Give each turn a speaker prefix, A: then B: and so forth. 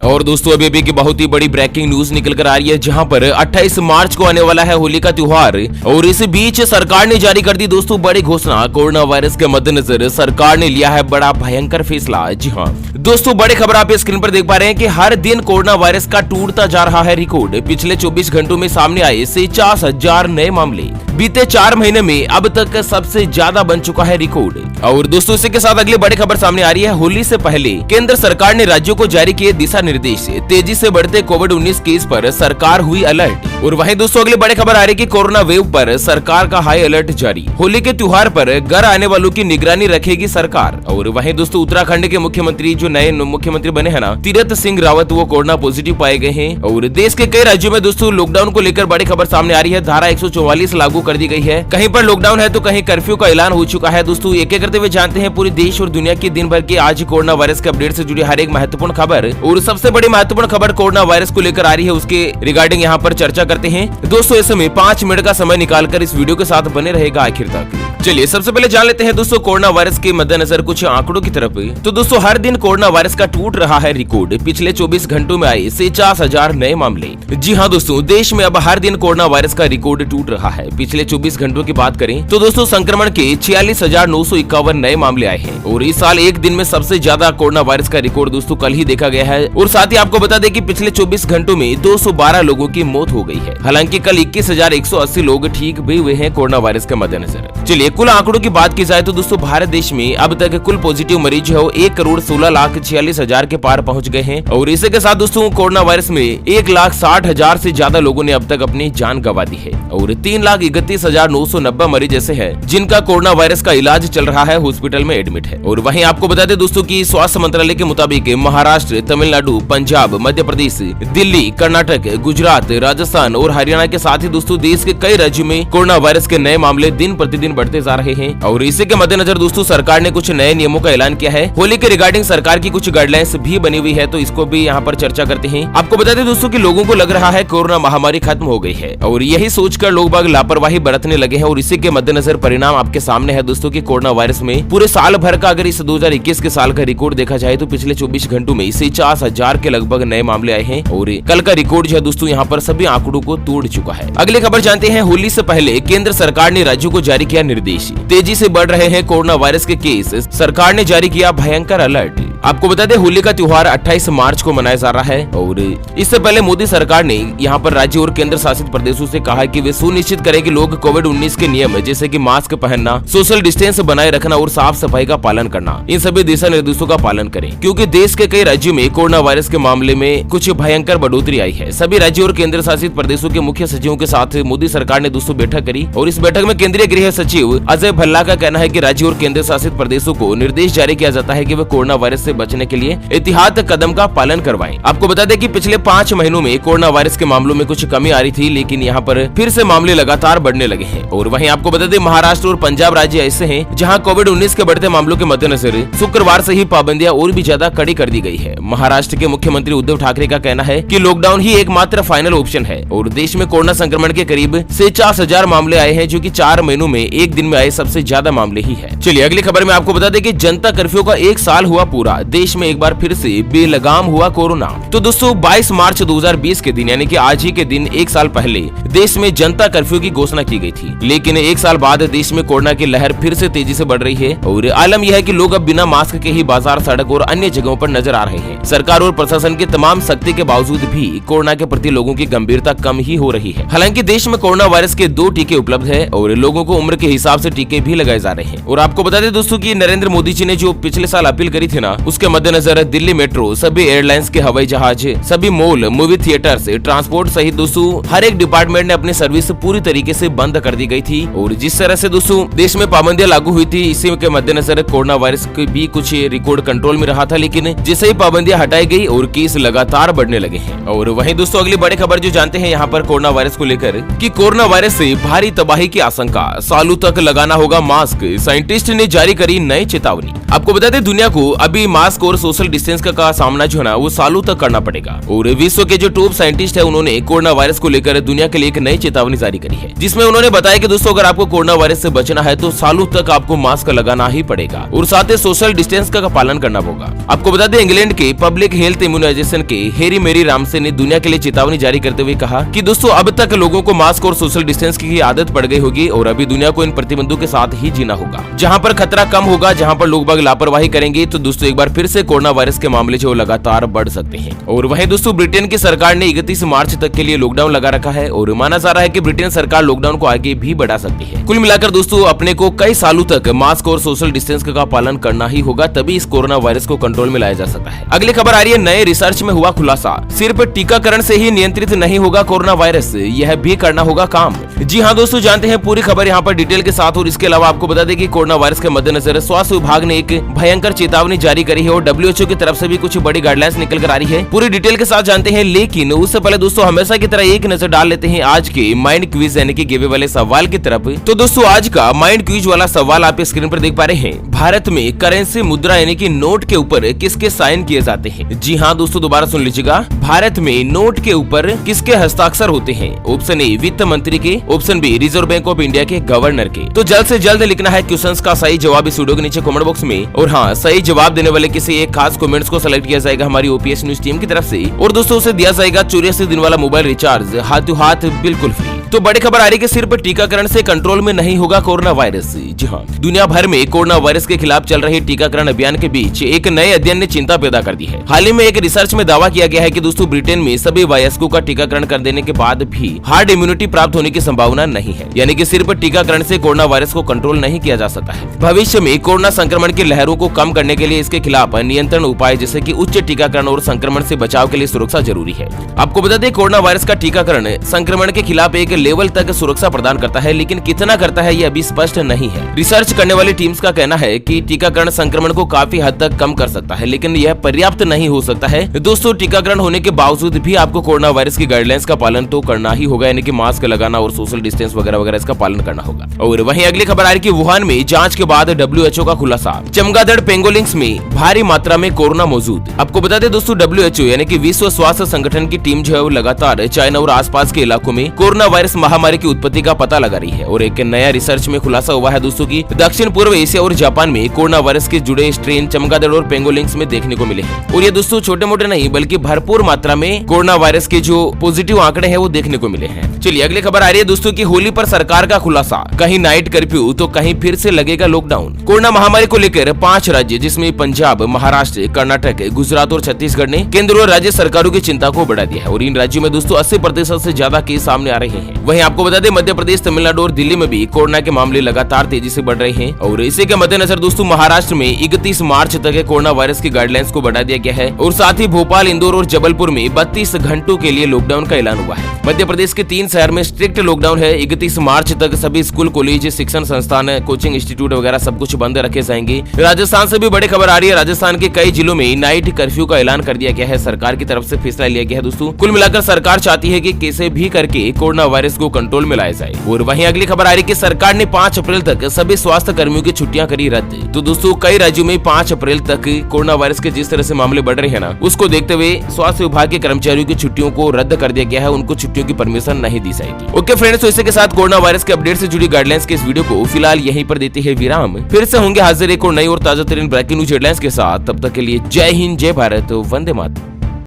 A: और दोस्तों अभी की बहुत ही बड़ी ब्रेकिंग न्यूज निकल कर आ रही है, जहां पर 28 मार्च को आने वाला है होली का त्योहार और इस बीच सरकार ने जारी कर दी दोस्तों बड़ी घोषणा। कोरोना वायरस के मद्देनजर सरकार ने लिया है बड़ा भयंकर फैसला। जी हाँ दोस्तों, बड़ी खबर आप स्क्रीन पर देख पा रहे हैं कि हर दिन कोरोना वायरस का टूटता जा रहा है रिकॉर्ड। पिछले 24 घंटों में सामने आए 50,000 नए मामले। बीते 4 महीने में अब तक सबसे ज्यादा बन चुका है रिकॉर्ड। और दोस्तों इसी के साथ अगली बड़ी खबर सामने आ रही है। होली से पहले केंद्र सरकार ने राज्यों को जारी किए दिशा निर्देश। तेजी से बढ़ते कोविड-19 केस पर सरकार हुई अलर्ट। और वहीं दोस्तों अगली बड़ी खबर आ रही है कि कोरोना वेव पर सरकार का हाई अलर्ट जारी। होली के त्योहार पर घर आने वालों की निगरानी रखेगी सरकार। और वहीं दोस्तों उत्तराखंड के मुख्यमंत्री जो नए मुख्यमंत्री बने हैं ना, तीरथ सिंह रावत, वो कोरोना पॉजिटिव पाए गए हैं। और देश के कई राज्यों में दोस्तों लॉकडाउन को लेकर बड़ी खबर सामने आ रही है। धारा 144 लागू कर दी गई है। कहीं पर लॉकडाउन है तो कहीं कर्फ्यू का ऐलान हो चुका है। दोस्तों एक एक करते हुए जानते हैं पूरे देश और दुनिया की दिन भर की आज कोरोना वायरस के अपडेट से जुड़ी हर एक महत्वपूर्ण खबर। और सबसे बड़ी महत्वपूर्ण खबर कोरोना वायरस को लेकर आ रही है, उसके रिगार्डिंग यहाँ पर चर्चा करते हैं। दोस्तों ऐसे में 5 मिनट का समय निकालकर इस वीडियो के साथ बने रहेगा आखिर तक। चलिए सबसे पहले जान लेते हैं दोस्तों कोरोना वायरस के मद्देनजर कुछ आंकड़ों की तरफ। तो दोस्तों हर दिन कोरोना वायरस का टूट रहा है रिकॉर्ड। पिछले 24 घंटों में आए 50,000 नए मामले। जी हाँ दोस्तों, देश में अब हर दिन कोरोना वायरस का रिकॉर्ड टूट रहा है। पिछले 24 घंटों की बात करें तो दोस्तों संक्रमण के 46,951 नए मामले आए हैं। और इस साल एक दिन में सबसे ज्यादा कोरोना वायरस का रिकॉर्ड दोस्तों कल ही देखा गया है। और साथ ही आपको बता दें कि पिछले 24 घंटों में 212 लोगों की मौत हो गई है। हालांकि कल 21,180 लोग ठीक भी हुए हैं कोरोना वायरस के मद्देनजर। चलिए कुल आंकड़ों की बात की जाए तो दोस्तों भारत देश में अब तक कुल पॉजिटिव मरीज है 1,16,46,000 के पार पहुंच गए हैं। और इसी के साथ दोस्तों कोरोना वायरस में 1,60,000 से ज्यादा लोगों ने अब तक अपनी जान गंवा दी है। और 3,31,990 मरीज ऐसे हैं जिनका कोरोना वायरस का इलाज चल रहा है, हॉस्पिटल में एडमिट है। और वहीं आपको बता दें दोस्तों की स्वास्थ्य मंत्रालय के मुताबिक महाराष्ट्र, तमिलनाडु, पंजाब, मध्य प्रदेश, दिल्ली, कर्नाटक, गुजरात, राजस्थान और हरियाणा के साथ ही दोस्तों देश के कई राज्यों में कोरोना वायरस के नए मामले दिन प्रतिदिन बढ़ते जा रहे हैं। और इसी के मद्देनजर दोस्तों सरकार ने कुछ नए नियमों का ऐलान किया है। होली के रिगार्डिंग सरकार की कुछ गाइडलाइंस भी बनी हुई है, तो इसको भी यहाँ पर चर्चा करते हैं। आपको बता दें दोस्तों कि लोगों को लग रहा है कोरोना महामारी खत्म हो गई है और यही सोचकर लोग बाग लापरवाही बरतने लगे हैं। और इसी के मद्देनजर परिणाम आपके सामने है दोस्तों की कोरोना वायरस में पूरे साल भर का अगर इस 2021 के साल का रिकॉर्ड देखा जाए तो पिछले 24 घंटों में 50,000 के लगभग नए मामले आए हैं। और कल का रिकॉर्ड जो है दोस्तों यहाँ पर सभी आंकड़ों को तोड़ चुका है। अगली खबर जानते हैं। होली से पहले केंद्र सरकार ने राज्यों को जारी किया निर्देश। तेजी से बढ़ रहे हैं कोरोना वायरस के केस, सरकार ने जारी किया भयंकर अलर्ट। आपको बता दें होली का त्योहार 28 मार्च को मनाया जा रहा है। और इससे पहले मोदी सरकार ने यहाँ पर राज्य और केंद्र शासित प्रदेशों से कहा है कि वे सुनिश्चित करें कि लोग कोविड-19 के नियम जैसे कि मास्क पहनना, सोशल डिस्टेंस बनाए रखना और साफ सफाई का पालन करना, इन सभी दिशा निर्देशों का पालन करें, क्योंकि देश के कई राज्यों में कोरोना वायरस के मामले में कुछ भयंकर बढ़ोतरी आई है। सभी राज्यों और केंद्र शासित प्रदेशों के मुख्य सचिवों के साथ मोदी सरकार ने दोस्तों बैठक करी। और इस बैठक में केंद्रीय गृह सचिव अजय भल्ला का कहना है कि राज्य और केंद्र शासित प्रदेशों को निर्देश जारी किया जाता है कि वे कोरोना वायरस से बचने के लिए एहतियात कदम का पालन करवाएं। आपको बता दें कि पिछले 5 महीनों में कोरोना वायरस के मामलों में कुछ कमी आ रही थी, लेकिन यहाँ पर फिर से मामले लगातार बढ़ने लगे हैं। और वहीं आपको बता दें महाराष्ट्र और पंजाब राज्य ऐसे हैं जहां कोविड-19 के बढ़ते मामलों के मद्देनजर शुक्रवार से ही पाबंदियां और भी ज्यादा कड़ी कर दी गई है। महाराष्ट्र के मुख्यमंत्री उद्धव ठाकरे का कहना है कि लॉकडाउन ही एकमात्र फाइनल ऑप्शन है। और देश में कोरोना संक्रमण के करीब 50,000 मामले आए हैं, जो कि 4 महीनों में एक दिन में आए सबसे ज्यादा मामले ही है। चलिए अगली खबर में आपको बता दें कि जनता कर्फ्यू का 1 साल हुआ पूरा। देश में एक बार फिर से बेलगाम हुआ कोरोना। तो दोस्तों 22 मार्च 2020 के दिन यानी कि आज ही के दिन 1 साल पहले देश में जनता कर्फ्यू की घोषणा की गई थी। लेकिन 1 साल बाद देश में कोरोना की लहर फिर से तेजी से बढ़ रही है। और आलम यह है कि लोग अब बिना मास्क के ही बाजार, सड़क और अन्य जगहों पर नजर आ रहे हैं। सरकार और प्रशासन की तमाम सख्ती के बावजूद भी कोरोना के प्रति लोगों की गंभीरता कम ही हो रही है। हालांकि देश में कोरोना वायरस के 2 टीके उपलब्ध है और लोगों को उम्र के हिसाब से टीके भी लगाए जा रहे हैं। और आपको बता दें दोस्तों की नरेंद्र मोदी जी ने जो पिछले साल अपील करी थी ना, उसके मद्देनजर दिल्ली मेट्रो, सभी एयरलाइंस के हवाई जहाज, सभी मॉल, मूवी थिएटर्स, ट्रांसपोर्ट सहित दोस्तों हर एक डिपार्टमेंट ने अपनी सर्विस पूरी तरीके से बंद कर दी गई थी। और जिस तरह से दोस्तों देश में पाबंदियां लागू हुई थी, इसी के मद्देनजर कोरोना वायरस के भी कुछ रिकॉर्ड कंट्रोल में रहा था। लेकिन जैसे ही पाबंदियां हटाई गई और केस लगातार बढ़ने लगे हैं। और वहीं दोस्तों अगली बड़ी खबर जो जानते हैं यहाँ पर कोरोना वायरस को लेकर कि कोरोना वायरस से भारी तबाही की आशंका, सालों तक लगाना होगा मास्क, साइंटिस्ट ने जारी करी नई चेतावनी। आपको बता दें दुनिया को अभी मास्क और सोशल डिस्टेंस का सामना जो है ना वो सालों तक करना पड़ेगा। और विश्व के जो टॉप साइंटिस्ट है उन्होंने कोरोना वायरस को लेकर दुनिया के लिए एक नई चेतावनी जारी करी है, जिसमें उन्होंने बताया कि दोस्तों अगर आपको कोरोना वायरस से बचना है तो सालों तक आपको मास्क लगाना ही पड़ेगा और साथ ही सोशल डिस्टेंस का पालन करना होगा। आपको बता दें इंग्लैंड के पब्लिक हेल्थ इम्यूनाइजेशन के हेरी मेरी रामसे ने दुनिया के लिए चेतावनी जारी करते हुए कहा कि दोस्तों अब तक लोगों को मास्क और सोशल डिस्टेंस की आदत पड़ गई होगी और अभी दुनिया को इन प्रतिबंधों के साथ ही जीना होगा। जहां पर खतरा कम होगा, जहां पर लोग बाग लापरवाही करेंगे तो दोस्तों एक बार फिर से कोरोना वायरस के मामले जो लगातार बढ़ सकते हैं। और वहीं दोस्तों ब्रिटेन की सरकार ने 31 मार्च तक के लिए लॉकडाउन लगा रखा है और माना जा रहा है कि ब्रिटेन सरकार लॉकडाउन को आगे भी बढ़ा सकती है। कुल मिलाकर दोस्तों अपने को कई सालों तक मास्क और सोशल डिस्टेंस का पालन करना ही होगा, तभी इस कोरोना वायरस को कंट्रोल में लाया जा सकता है। अगली खबर आ रही है, नए रिसर्च में हुआ खुलासा, सिर्फ टीकाकरण से ही नियंत्रित नहीं होगा कोरोना वायरस, यह भी करना होगा काम। जी हाँ दोस्तों, जानते हैं पूरी खबर यहाँ पर डिटेल के साथ। और इसके अलावा आपको बता दें कि कोरोना वायरस के मद्देनजर स्वास्थ्य विभाग ने एक भयंकर चेतावनी जारी करी है और WHO की तरफ से भी कुछ बड़ी गाइडलाइंस निकल कर आ रही है। पूरी डिटेल के साथ जानते हैं, लेकिन उससे पहले दोस्तों हमेशा की तरह एक नजर डाल लेते हैं आज के माइंड क्विज यानी कि गिवे वाले सवाल की तरफ। तो दोस्तों आज का माइंड क्विज वाला सवाल आप स्क्रीन पर देख पा रहे हैं, भारत में करेंसी मुद्रा यानी कि नोट के ऊपर किसके साइन किए जाते हैं? जी हाँ दोस्तों, दोबारा सुन लीजिएगा, भारत में नोट के ऊपर किसके हस्ताक्षर होते हैं? ऑप्शन ए वित्त मंत्री के, option B reserve bank of India के गवर्नर के। तो जल्द से जल्द लिखना है क्वेश्चंस का सही जवाब इस वीडियो के नीचे कमेंट बॉक्स में। और हाँ, सही जवाब देने वाले किसी एक खास कमेंट्स को सिलेक्ट किया जाएगा हमारी OPS न्यूज टीम की तरफ से और दोस्तों उसे दिया जाएगा 84 दिन वाला मोबाइल रिचार्ज हाथों हाथ बिल्कुल फ्री। तो बड़ी खबर आ रही है कि सिर्फ टीकाकरण से कंट्रोल में नहीं होगा कोरोना वायरस। जी हाँ, दुनिया भर में कोरोना वायरस के खिलाफ चल रहे टीकाकरण अभियान के बीच एक नए अध्ययन ने चिंता पैदा कर दी है। हाल ही में एक रिसर्च में दावा किया गया है कि दोस्तों ब्रिटेन में सभी वयस्कों का टीकाकरण कर देने के बाद भी हार्ड इम्यूनिटी प्राप्त होने की संभावना नहीं है, यानी कि सिर्फ टीकाकरण से कोरोना वायरस को कंट्रोल नहीं किया जा सकता है। भविष्य में कोरोना संक्रमण की लहरों को कम करने के लिए इसके खिलाफ नियंत्रण उपाय जैसे कि उच्च टीकाकरण और संक्रमण से बचाव के लिए सुरक्षा जरूरी है। आपको बता दें कोरोना वायरस का टीकाकरण संक्रमण के खिलाफ एक लेवल तक सुरक्षा प्रदान करता है, लेकिन कितना करता है ये अभी स्पष्ट नहीं है। रिसर्च करने वाली टीम्स का कहना है कि टीकाकरण संक्रमण को काफी हद तक कम कर सकता है, लेकिन यह पर्याप्त नहीं हो सकता है। दोस्तों टीकाकरण होने के बावजूद भी आपको कोरोना वायरस की गाइडलाइंस का पालन तो करना ही होगा, यानी कि मास्क लगाना और सोशल डिस्टेंस वगैरह वगैरह इसका पालन करना होगा। और वहीं अगली खबर आ रही है कि वुहान में जांच के बाद WHO का खुलासा, चमगादड़ पेंगोलिन्स में भारी मात्रा में कोरोना मौजूद। आपको बता दें दोस्तों WHO यानी कि विश्व स्वास्थ्य संगठन की टीम जो है वो लगातार चाइना और आसपास के इलाकों में कोरोना वायरस महामारी की उत्पत्ति का पता लगा रही है। और एक नया रिसर्च में खुलासा हुआ है दोस्तों की दक्षिण पूर्व एशिया और जापान में कोरोना वायरस के जुड़े स्ट्रेन चमगादड़ और पेंगोलिन्स में देखने को मिले हैं। और ये दोस्तों छोटे मोटे नहीं बल्कि भरपूर मात्रा में कोरोना वायरस के जो पॉजिटिव आंकड़े हैं वो देखने को मिले हैं। चलिए अगली खबर आ रही है दोस्तों की होली पर सरकार का खुलासा, कहीं नाइट कर्फ्यू तो कहीं फिर से लगेगा लॉकडाउन। कोरोना महामारी को लेकर 5 राज्य जिसमें पंजाब, महाराष्ट्र, कर्नाटक, गुजरात और छत्तीसगढ़ ने केंद्र और राज्य सरकारों की चिंता को बढ़ा दिया है। और इन राज्यों में दोस्तों 80% से ज्यादा केस सामने आ रहे हैं। वहीं आपको बता दें मध्य प्रदेश, तमिलनाडु और दिल्ली में भी कोरोना के मामले लगातार तेजी से बढ़ रहे हैं। और इसी के मद्देनजर दोस्तों महाराष्ट्र में 31 मार्च तक कोरोना वायरस की गाइडलाइंस को बढ़ा दिया गया है। और साथ ही भोपाल, इंदौर और जबलपुर में 32 घंटों के लिए लॉकडाउन का ऐलान हुआ है। मध्य प्रदेश के 3 शहर में स्ट्रिक्ट लॉकडाउन है। 31 मार्च तक सभी स्कूल, कॉलेज, शिक्षण संस्थान, कोचिंग इंस्टीट्यूट वगैरह सब कुछ बंद रखे जाएंगे। राजस्थान से भी बड़ी खबर आ रही है, राजस्थान के कई जिलों में नाइट कर्फ्यू का ऐलान कर दिया गया है। सरकार की तरफ से फैसला लिया गया है दोस्तों। कुल मिलाकर सरकार चाहती है कि कैसे भी करके कोरोना वायरस को कंट्रोल में लाया जाए। और वहीं अगली खबर आ रही है कि सरकार ने 5 अप्रैल तक सभी स्वास्थ्य कर्मियों की छुट्टियां करी रद्द। तो दोस्तों कई राज्यों में 5 अप्रैल तक कोरोना वायरस के जिस तरह से मामले बढ़ रहे हैं ना, उसको देखते हुए स्वास्थ्य विभाग के कर्मचारियों की छुट्टियों को रद्द कर दिया गया है। उनको छुट्टियों की परमिशन नहीं दी जाएगी। ओके फ्रेंड्स, तो इसी के साथ कोरोना वायरस के अपडेट से जुड़ी गाइडलाइंस के इस वीडियो को फिलहाल यहीं पर देते हैं विराम। फिर से होंगे हाजिर एक और नई और ताजा तरीन ब्रेकिंग न्यूज हेडलाइंस के साथ। तब तक के लिए जय हिंद, जय भारत, वंदे मातरम।